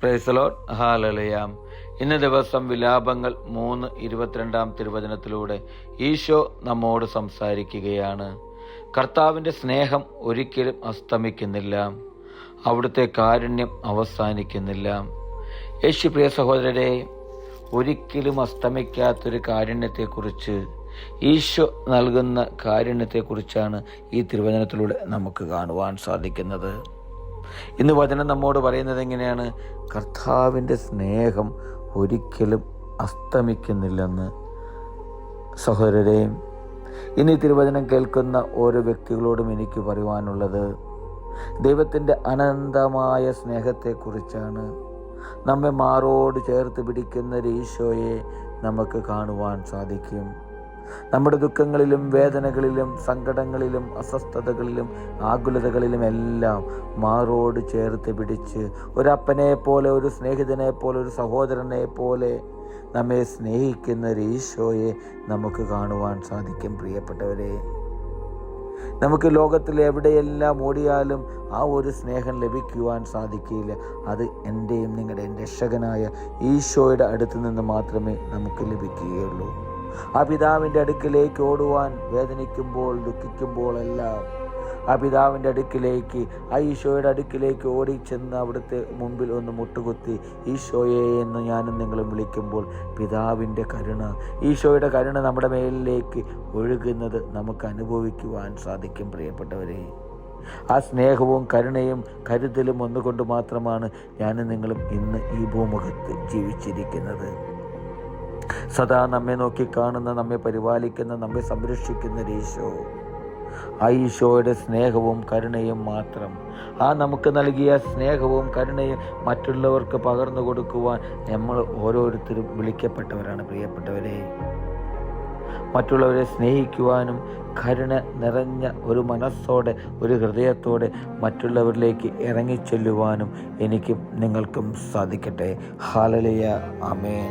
Praise the Lord. Hallelujah. ഇന്ന ദിവസം വിലാപങ്ങൾ 3:22 തിരുവചനത്തിലൂടെ ഈശോ നമ്മോട് സംസാരിക്കുകയാണ്. കർത്താവിൻ്റെ സ്നേഹം ഒരിക്കലും അസ്തമിക്കുന്നില്ല, അവിടുത്തെ കാരുണ്യം അവസാനിക്കുന്നില്ല. യേശു പ്രിയ സഹോദരരെ, ഒരിക്കലും അസ്തമിക്കാത്തൊരു കാരുണ്യത്തെക്കുറിച്ച്, ഈശോ നൽകുന്ന കാരുണ്യത്തെക്കുറിച്ചാണ് ഈ തിരുവചനത്തിലൂടെ നമുക്ക് കാണുവാൻ സാധിക്കുന്നത്. ഇന്ന് വചനം നമ്മോട് പറയുന്നത് എങ്ങനെയാണ്? കർത്താവിൻ്റെ സ്നേഹം ഒരിക്കലും അസ്തമിക്കുന്നില്ലെന്ന്. സഹോദരരെ, ഇന്ന് ഈ തിരുവചനം കേൾക്കുന്ന ഓരോ വ്യക്തികളോടും എനിക്ക് പറയുവാനുള്ളത്, ദൈവത്തിൻ്റെ അനന്തമായ സ്നേഹത്തെക്കുറിച്ചാണ്. നമ്മെ മാറോട് ചേർത്ത് പിടിക്കുന്ന ഒരു ഈശോയെ നമുക്ക് കാണുവാൻ സാധിക്കും. നമ്മുടെ ദുഃഖങ്ങളിലും വേദനകളിലും സങ്കടങ്ങളിലും അസ്വസ്ഥതകളിലും ആകുലതകളിലും എല്ലാം മാറോട് ചേർത്ത് പിടിച്ച് ഒരപ്പനെ പോലെ, ഒരു സ്നേഹിതനെ പോലെ, ഒരു സഹോദരനെ പോലെ നമ്മെ സ്നേഹിക്കുന്ന ഒരു ഈശോയെ നമുക്ക് കാണുവാൻ സാധിക്കും. പ്രിയപ്പെട്ടവരെ, നമുക്ക് ലോകത്തിൽ എവിടെയെല്ലാം ഓടിയാലും ആ ഒരു സ്നേഹം ലഭിക്കുവാൻ സാധിക്കില്ല. അത് എൻ്റെയും നിങ്ങളുടെയും രക്ഷകനായ ഈശോയുടെ അടുത്ത് നിന്ന് മാത്രമേ നമുക്ക് ലഭിക്കുകയുള്ളൂ. ആ പിതാവിൻ്റെ അടുക്കിലേക്ക് ഓടുവാൻ വേദനിക്കുമ്പോൾ, ദുഃഖിക്കുമ്പോഴെല്ലാം ആ പിതാവിൻ്റെ അടുക്കിലേക്ക്, ആ ഈശോയുടെ അടുക്കിലേക്ക് ഓടിച്ചെന്ന് അവിടുത്തെ മുമ്പിൽ ഒന്ന് മുട്ടുകുത്തി ഈശോയെ എന്ന് ഞാനും നിങ്ങളും വിളിക്കുമ്പോൾ പിതാവിൻ്റെ കരുണ, ഈശോയുടെ കരുണ നമ്മുടെ മേലിലേക്ക് ഒഴുകുന്നത് നമുക്ക് അനുഭവിക്കുവാൻ സാധിക്കും. പ്രിയപ്പെട്ടവരെ, ആ സ്നേഹവും കരുണയും കരുതലും ഒന്നുകൊണ്ട് മാത്രമാണ് ഞാനും നിങ്ങളും ഇന്ന് ഈ ഭൂമുഖത്ത് ജീവിച്ചിരിക്കുന്നത്. സദാ നമ്മെ നോക്കിക്കാണുന്ന, നമ്മെ പരിപാലിക്കുന്ന, നമ്മെ സംരക്ഷിക്കുന്ന ഈശോ, ആ ഈശോയുടെ സ്നേഹവും കരുണയും മാത്രം, ആ നമുക്ക് നൽകിയ സ്നേഹവും കരുണയും മറ്റുള്ളവർക്ക് പകർന്നു കൊടുക്കുവാൻ നമ്മൾ ഓരോരുത്തരും വിളിക്കപ്പെട്ടവരാണ്. പ്രിയപ്പെട്ടവരെ, മറ്റുള്ളവരെ സ്നേഹിക്കുവാനും കരുണ നിറഞ്ഞ ഒരു മനസ്സോടെ, ഒരു ഹൃദയത്തോടെ മറ്റുള്ളവരിലേക്ക് ഇറങ്ങിച്ചെല്ലുവാനും എനിക്കും നിങ്ങൾക്കും സാധിക്കട്ടെ. ഹല്ലേലൂയ. ആമേൻ.